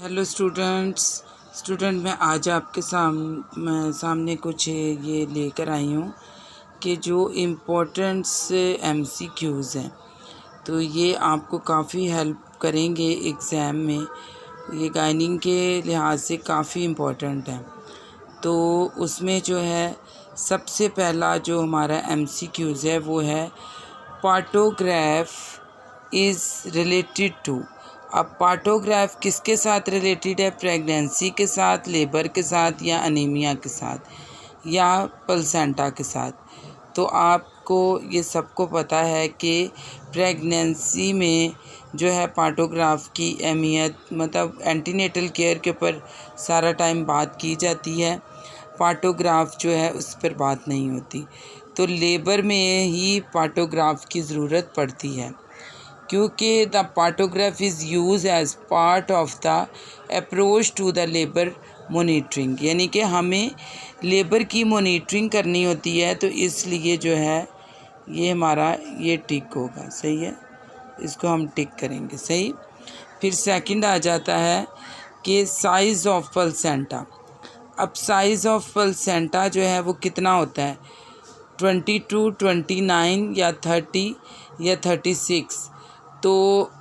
Hello student मैं आज आपके सामने कुछ ये लेकर आई हूँ कि जो इम्पोर्टेंट्स MCQs हैं तो ये आपको काफ़ी हेल्प करेंगे एग्ज़ाम में। ये गाइनिंग के लिहाज से काफ़ी इम्पोर्टेंट है। तो उसमें जो है सबसे पहला जो हमारा MCQs है वो है पार्टोग्राफ इज़ रिलेटेड टू। अब पार्टोग्राफ किसके साथ रिलेटेड है? प्रेगनेंसी के साथ, लेबर के साथ, या अनीमिया के साथ, या प्लेसेंटा के साथ। तो आपको ये सबको पता है कि प्रेगनेंसी में जो है पार्टोग्राफ की अहमियत, मतलब एंटीनेटल केयर के ऊपर सारा टाइम बात की जाती है, पार्टोग्राफ जो है उस पर बात नहीं होती। तो लेबर में ही पार्टोग्राफ की ज़रूरत पड़ती है, क्योंकि the partograph is use as part of the approach to the labour monitoring, यानी कि हमें लेबर की मोनिटरिंग करनी होती है। तो इसलिए जो है ये हमारा ये टिक होगा, सही है, इसको हम टिक करेंगे, सही। फिर सेकंड आ जाता है कि साइज़ ऑफ प्लेसेंटा। अब साइज़ ऑफ प्लेसेंटा जो है वो कितना होता है? 22, 29 या 30 या 36। तो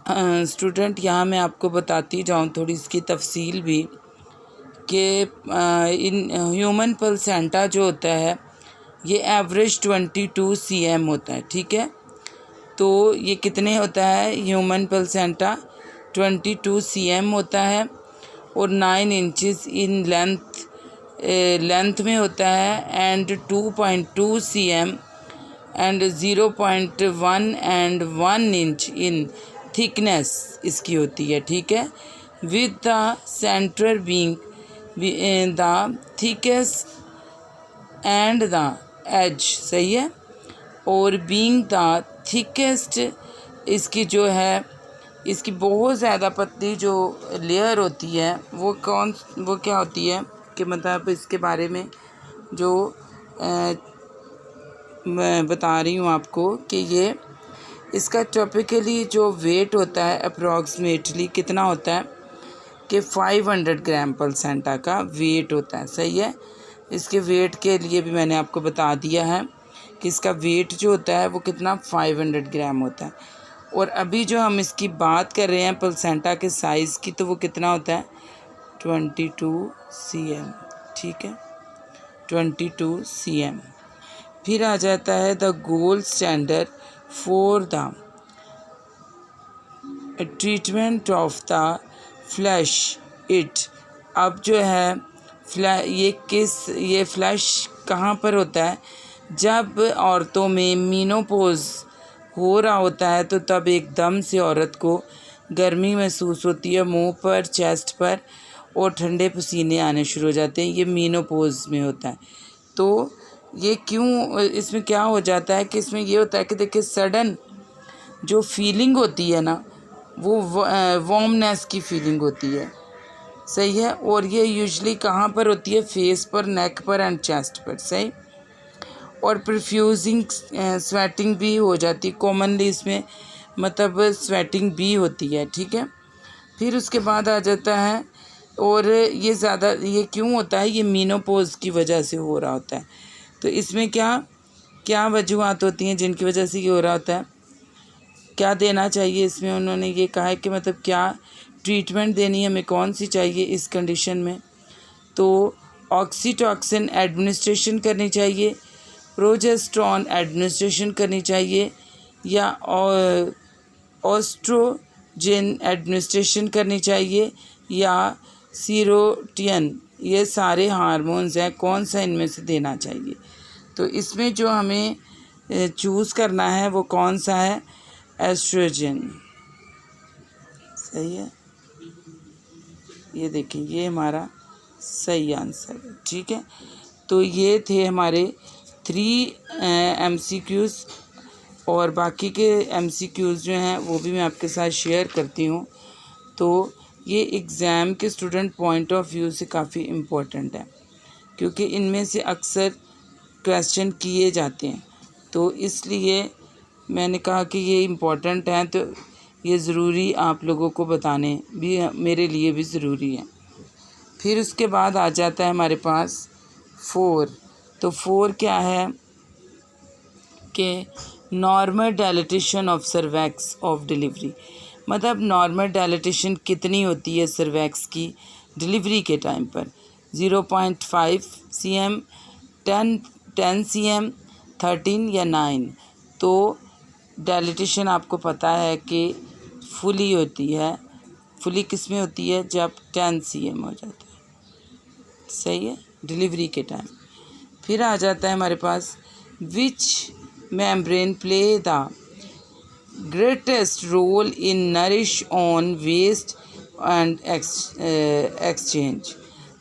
स्टूडेंट यहाँ मैं आपको बताती जाऊँ थोड़ी इसकी तफसील भी कि इन ह्यूमन प्लेसेंटा जो होता है ये एवरेज 22 cm होता है, ठीक है। तो ये कितने होता है? ह्यूमन प्लेसेंटा 22 cm होता है और 9 इंचज़ इन लेंथ में होता है, and 2.2 cm and 0.1 and 1 inch in thickness इसकी होती है, ठीक है। With the centre being the thickest and the edge, सही है। और बीइंग द थिकेस्ट इसकी जो है, इसकी बहुत ज़्यादा पतली जो लेयर होती है वो क्या होती है कि मतलब इसके बारे में जो मैं बता रही हूँ आपको कि ये इसका टॉपिकली जो वेट होता है अप्रॉक्सीमेटली कितना होता है कि 500 ग्राम प्लेसेंटा का वेट होता है, सही है। इसके वेट के लिए भी मैंने आपको बता दिया है कि इसका वेट जो होता है वो कितना 500 ग्राम होता है। और अभी जो हम इसकी बात कर रहे हैं प्लेसेंटा के साइज़ की, तो वो कितना होता है 22 cm, ठीक है, 22 cm। फिर आ जाता है the gold standard for the treatment of the flash it. अब जो है ये फ्लैश कहाँ पर होता है? जब औरतों में मीनोपॉज हो रहा होता है तो तब एकदम से औरत को गर्मी महसूस होती है मुंह पर, चेस्ट पर, और ठंडे पसीने आने शुरू हो जाते हैं। ये मीनोपॉज में होता है। तो ये क्यों, इसमें क्या हो जाता है कि इसमें ये होता है कि देखिए सडन जो फीलिंग होती है ना वो वार्मनेस की फीलिंग होती है, सही है। और ये यूजुअली कहाँ पर होती है? फेस पर, नेक पर एंड चेस्ट पर, सही। और प्रोफ्यूजिंग स्वेटिंग भी हो जाती है कॉमनली इसमें, मतलब स्वेटिंग भी होती है, ठीक है। फिर उसके बाद आ जाता है, और ये ज़्यादा ये क्यों होता है? ये मीनोपॉज की वजह से हो रहा होता है। तो इसमें क्या वजूहत होती हैं जिनकी वजह से ये हो रहा होता है? क्या देना चाहिए इसमें? उन्होंने ये कहा है कि मतलब क्या ट्रीटमेंट देनी हमें कौन सी चाहिए इस कंडीशन में? तो ऑक्सीटॉक्सिन एडमिनिस्ट्रेशन करनी चाहिए, प्रोजेस्टेरॉन एडमिनिस्ट्रेशन करनी चाहिए, या ऑस्ट्रोजेन एडमिनिस्ट्रेशन करनी चाहिए, या सीरोटियन। ये सारे हार्मोन्स हैं, कौन सा इनमें से देना चाहिए? तो इसमें जो हमें चूज़ करना है वो कौन सा है? एस्ट्रोजन, सही है। ये देखिए ये हमारा सही आंसर है, ठीक है। तो ये थे हमारे 3 MCQs, और बाकी के MCQs जो हैं वो भी मैं आपके साथ शेयर करती हूँ। तो ये एग्ज़ाम के स्टूडेंट पॉइंट ऑफ व्यू से काफ़ी इम्पोर्टेंट है, क्योंकि इनमें से अक्सर क्वेश्चन किए जाते हैं। तो इसलिए मैंने कहा कि ये इम्पोर्टेंट हैं, तो ये ज़रूरी आप लोगों को बताने भी मेरे लिए भी ज़रूरी है। फिर उसके बाद आ जाता है हमारे पास 4। तो 4 क्या है कि normal dilatation of cervix of delivery, मतलब नॉर्मल डायलेटेशन कितनी होती है सर्वैक्स की डिलीवरी के टाइम पर। 0.5 cm, 10 cm, 13 या 9। तो डायलेटेशन आपको पता है कि फुली होती है, फुली किस में होती है जब 10 cm हो जाता है, सही है, डिलीवरी के टाइम। फिर आ जाता है हमारे पास विच membrane play the greatest role in nourish on waste and exchange।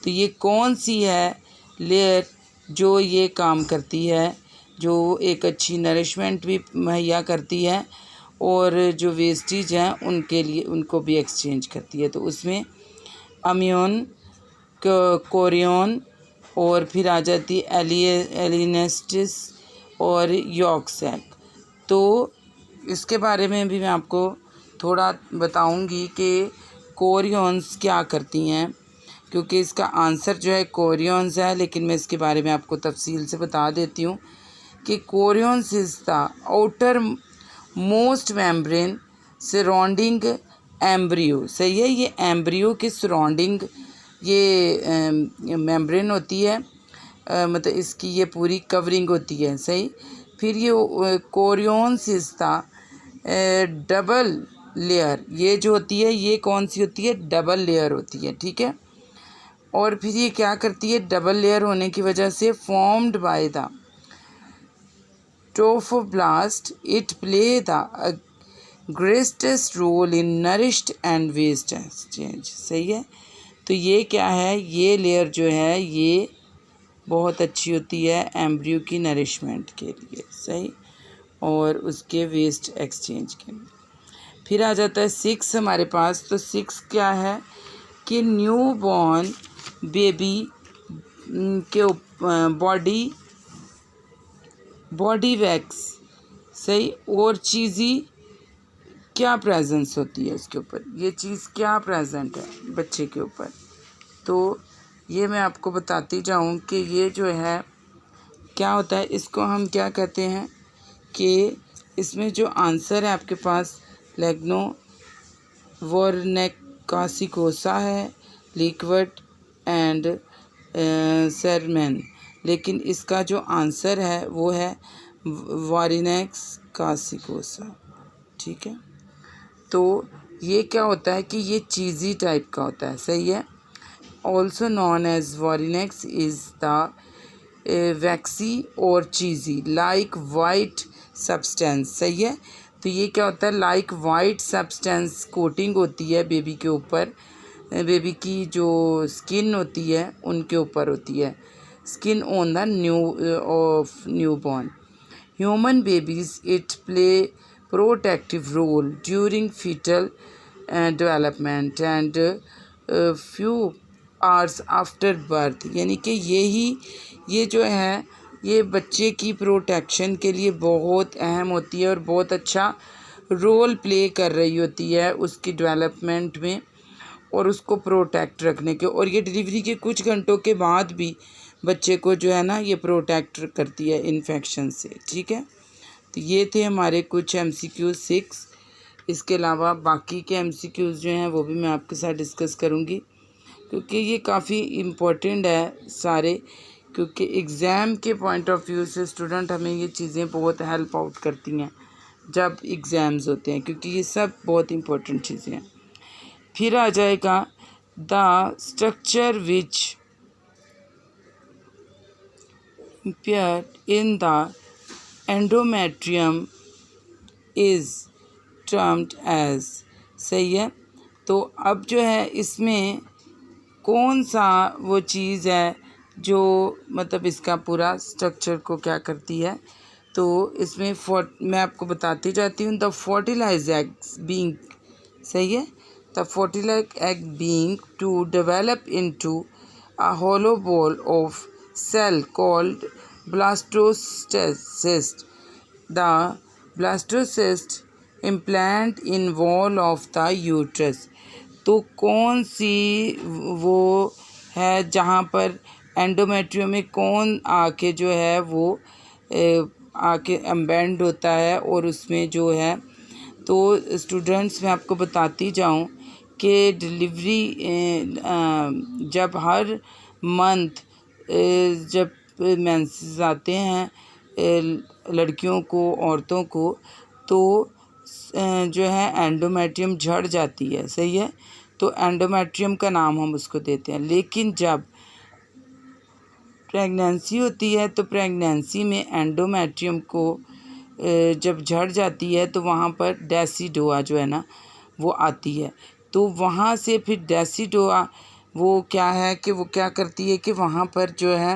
तो ये कौन सी है लेयर जो ये काम करती है, जो एक अच्छी नरिशमेंट भी मुहैया करती है और जो वेस्टेज हैं उनके लिए उनको भी एक्सचेंज करती है। तो उसमें अम्यून, कोरियन और फिर आ जाती है एलिनेस्टिस और यॉर्क सैक। तो इसके बारे में भी मैं आपको थोड़ा बताऊंगी कि कोरियंस क्या करती हैं, क्योंकि इसका आंसर जो है कोरियंस है, लेकिन मैं इसके बारे में आपको तफसील से बता देती हूँ कि Koreans is the outer most membrane surrounding embryo. सही है, ये एम्ब्रियो के सराउंडिंग ये मेम्ब्रेन होती है, मतलब इसकी ये पूरी कवरिंग होती है, सही। फिर ये Koreans is the double layer, ये जो होती है ये कौन सी होती है, डबल लेयर होती है, ठीक है। और फिर ये क्या करती है, डबल लेयर होने की वजह से formed by the trophoblast, it play the greatest role in nourished and waste exchange. सही है, तो ये क्या है, ये लेयर जो है ये बहुत अच्छी होती है एम्ब्रियो की नरिशमेंट के लिए, सही, और उसके वेस्ट एक्सचेंज के लिए। फिर आ जाता है 6 हमारे पास। तो 6 क्या है कि न्यू बॉर्न बेबी के बॉडी वैक्स, सही, और चीज़ी क्या प्रेजेंस होती है उसके ऊपर, ये चीज़ क्या प्रेजेंट है बच्चे के ऊपर। तो ये मैं आपको बताती जाऊँ कि ये जो है क्या होता है, इसको हम क्या कहते हैं कि इसमें जो आंसर है आपके पास लेग्नो वॉर्नेकासिकोसा है, लिक्विड एंड सरमन, लेकिन इसका जो आंसर है वो है वारिनेक्स कासिकोसा, ठीक है। तो ये क्या होता है कि ये चीज़ी टाइप का होता है, सही है। Also known as vernix is the waxy or cheesy like white substance, सही है। तो ये क्या होता है, लाइक वाइट सब्सटेंस कोटिंग होती है बेबी के ऊपर, बेबी की जो स्किन होती है उनके ऊपर होती है, skin on the new born human babies. It play protective role during foetal development and few hours after birth, यानी कि ये जो है ये बच्चे की प्रोटेक्शन के लिए बहुत अहम होती है और बहुत अच्छा रोल प्ले कर रही होती है उसकी डेवलपमेंट में और उसको प्रोटेक्ट रखने के, और ये डिलीवरी के कुछ घंटों के बाद भी बच्चे को जो है ना ये प्रोटेक्ट करती है इन्फेक्शन से, ठीक है। तो ये थे हमारे कुछ MCQ 6। इसके अलावा बाकी के MCQs जो हैं वो भी मैं आपके साथ डिस्कस करूँगी, क्योंकि ये काफ़ी इम्पोर्टेंट है सारे, क्योंकि एग्ज़ाम के पॉइंट ऑफ व्यू से स्टूडेंट हमें ये चीज़ें बहुत हेल्प आउट करती हैं जब एग्ज़ाम्स होते हैं, क्योंकि ये सब बहुत इम्पोर्टेंट चीज़ें हैं। फिर आ जाएगा the structure which appeared in the endometrium is termed as, सही है। तो अब जो है इसमें कौन सा वो चीज़ है जो मतलब इसका पूरा स्ट्रक्चर को क्या करती है, तो इसमें मैं आपको बताती जाती हूँ। द फर्टिलाइज एग्स बीइंग, सही है, the fertilise egg being to develop into a hollow ball of cell called blastocyst. The blastocyst implant in wall of the uterus. तो कौन सी वो है जहाँ पर एंडोमेट्रियम में कौन आके जो है वो आके एम्बेंड होता है और उसमें जो है, तो स्टूडेंट्स मैं आपको बताती जाऊँ कि डिलीवरी जब हर मंथ जब मेंसेस आते हैं लड़कियों को, औरतों को, तो जो है एंडोमेट्रियम झड़ जाती है, सही है। तो एंडोमेट्रियम का नाम हम उसको देते हैं। लेकिन जब प्रेगनेंसी होती है तो प्रेगनेंसी में एंडोमेट्रियम को जब झड़ जाती है तो वहाँ पर डेसिडोआ जो है ना वो आती है। तो वहाँ से फिर डेसिडोआ वो क्या है कि वो क्या करती है कि वहाँ पर जो है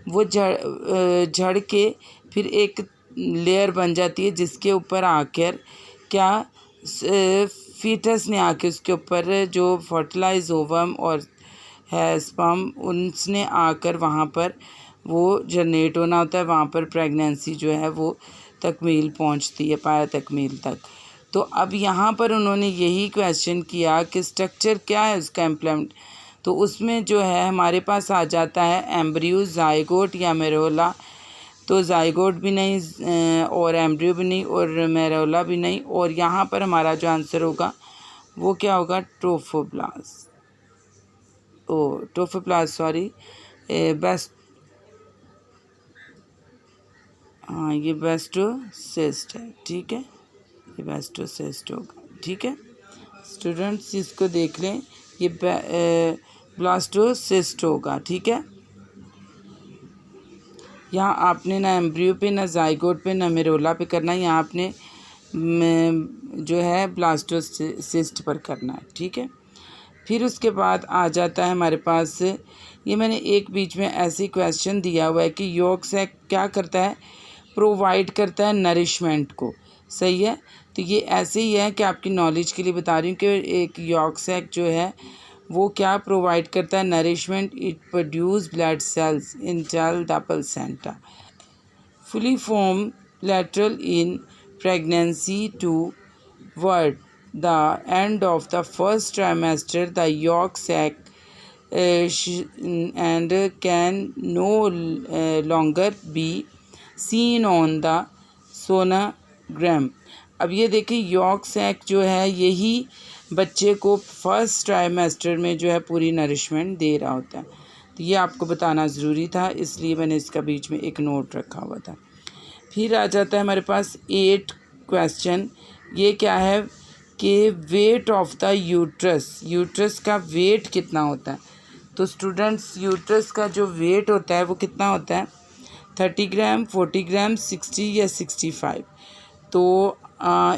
वो झड़ के फिर एक लेयर बन जाती है जिसके ऊपर आकर क्या फीटस ने आके उसके ऊपर जो फर्टिलाइज ओवम और है स्पर्म उसने आकर वहाँ पर वो जनरेट होना होता है। वहाँ पर प्रेगनेंसी जो है वो तकमील पहुँचती है, पाया तकमील तक। तो अब यहाँ पर उन्होंने यही क्वेश्चन किया कि स्ट्रक्चर क्या है उसका इम्प्लांट। तो उसमें जो है हमारे पास आ जाता है एम्ब्रियो, जाइगोट या मेरोला। तो जाइगोट भी नहीं और एम्ब्रियो भी नहीं और मेरोला भी नहीं, और यहाँ पर हमारा जो आंसर होगा वो क्या होगा, ट्रोफोब्लास्ट। ट्रोफोब्लास्ट सॉरी, बेस्ट, हाँ ये बेस्टोसिस्ट है, ठीक है, ये बेस्टोसिस्ट होगा, ठीक है। स्टूडेंट्स इसको देख लें, ये ब्लास्टोसिस्ट होगा, ठीक है। यहाँ आपने ना एम्ब्रियो पे, ना जाइगोट पे, ना मेरोला पे करना है, यहाँ आपने जो है ब्लास्टोसिस्ट पर करना है, ठीक है। फिर उसके बाद आ जाता है हमारे पास, ये मैंने एक बीच में ऐसे क्वेश्चन दिया हुआ है कि यॉर्क सैक क्या करता है, प्रोवाइड करता है नरिशमेंट को, सही है। तो ये ऐसे ही है कि आपकी नॉलेज के लिए बता रही हूँ कि एक यॉर्क सैक जो है वो क्या प्रोवाइड करता है, nourishment. It produce blood cells until the placenta, fully form lateral in pregnancy to ward the end of the first trimester. The yolk sac and can no longer be seen on the sonogram. अब ये देखिए York sac जो है यही बच्चे को first trimester में जो है पूरी नरिशमेंट दे रहा होता है। तो ये आपको बताना ज़रूरी था, इसलिए मैंने इसका बीच में एक नोट रखा हुआ था। फिर आ जाता है हमारे पास 8 क्वेश्चन। ये क्या है कि weight of the uterus, uterus का वेट कितना होता है। तो स्टूडेंट्स यूट्रस का जो वेट होता है वो कितना होता है, 30 ग्राम, 40 ग्राम, 60 या 65। तो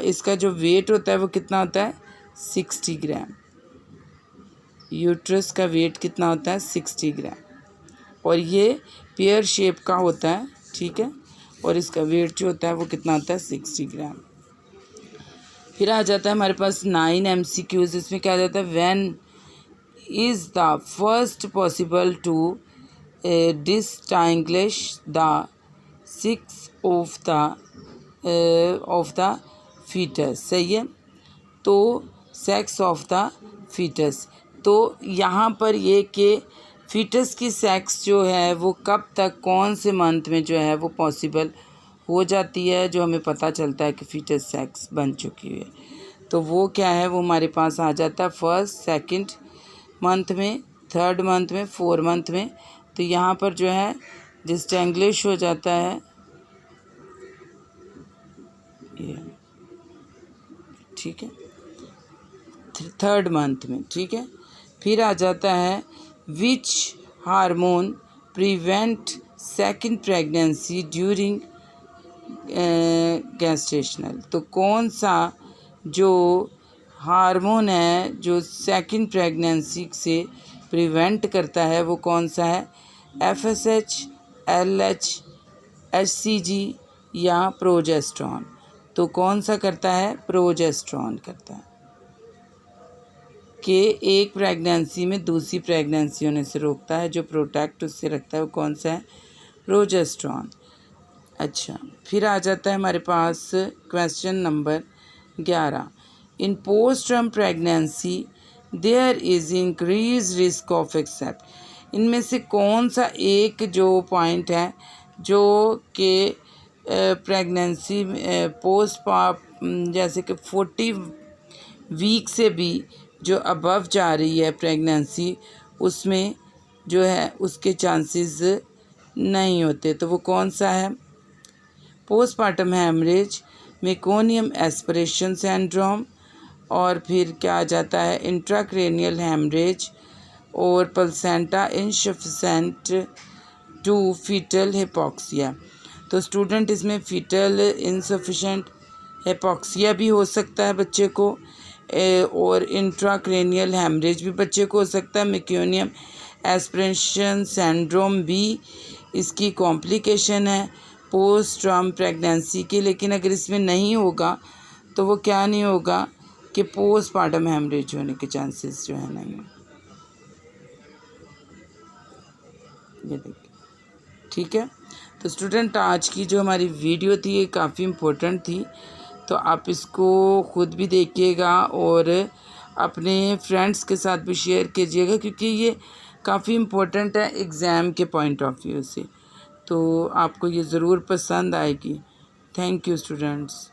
इसका जो वेट होता है वो कितना होता है, 60 ग्राम। यूट्रस का वेट कितना होता है, 60 ग्राम, और ये पेयर शेप का होता है, ठीक है, और इसका वेट जो होता है वो कितना होता है, 60 ग्राम। फिर आ जाता है हमारे पास 9 MCQs। इसमें क्या आ जाता है, when is the first possible to distinguish the sex of the foetus, सही है। तो सेक्स ऑफ द फीटस, तो यहाँ पर ये कि फीटस की सेक्स जो है वो कब तक, कौन से मंथ में जो है वो पॉसिबल हो जाती है, जो हमें पता चलता है कि फीटस सेक्स बन चुकी है। तो वो क्या है, वो हमारे पास आ जाता है फर्स्ट, सेकंड मंथ में, थर्ड मंथ में, 4 मंथ में। तो यहाँ पर जो है डिस्टिंग्विश हो जाता है ये, ठीक है, थर्ड मंथ में, ठीक है। फिर आ जाता है which hormone prevent second pregnancy during gestational. तो कौन सा जो हार्मोन है जो सेकंड प्रेगनेंसी से प्रिवेंट करता है वो कौन सा है, FSH, LH, HCG या प्रोजेस्टेरॉन। तो कौन सा करता है, प्रोजेस्टेरॉन करता है, कि एक प्रेगनेंसी में दूसरी प्रेगनेंसी होने से रोकता है, जो प्रोटेक्ट उससे रखता है वो कौन सा है, प्रोजेस्टेरॉन। अच्छा, फिर आ जाता है हमारे पास question number 11 in post term pregnancy there is increase risk of except. इनमें से कौन सा एक जो पॉइंट है जो कि प्रेगनेंसी पोस्ट जैसे कि 40 वीक से भी जो अबव जा रही है प्रेगनेंसी, उसमें जो है उसके चांसेस नहीं होते, तो वो कौन सा है? Postmortem haemorrhage, meconium aspiration syndrome, और फिर क्या आ जाता है इंट्राक्रेनियल हैमरेज और प्लेसेंटा इनसफिशिएंट टू फीटल हिपोक्सिया। तो स्टूडेंट इसमें फीटल इनसफिशिएंट हिपोक्सिया भी हो सकता है बच्चे को, और इंट्राक्रेनियल हैमरेज भी बच्चे को हो सकता है। मेकोनियम एस्पिरेशन सिंड्रोम भी इसकी कॉम्प्लिकेशन है पोस्ट टर्म प्रेगनेंसी की, लेकिन अगर इसमें नहीं होगा तो वो क्या नहीं होगा कि पोस्टमार्टम हैमरेज होने के चांसेस जो है नहीं। ये देखिए, ठीक है। तो स्टूडेंट आज की जो हमारी वीडियो थी ये काफ़ी इम्पोर्टेंट थी, तो आप इसको ख़ुद भी देखिएगा और अपने फ्रेंड्स के साथ भी शेयर कीजिएगा, क्योंकि ये काफ़ी इम्पोर्टेंट है एग्ज़ाम के पॉइंट ऑफ व्यू से, तो आपको ये ज़रूर पसंद आएगी। Thank you students.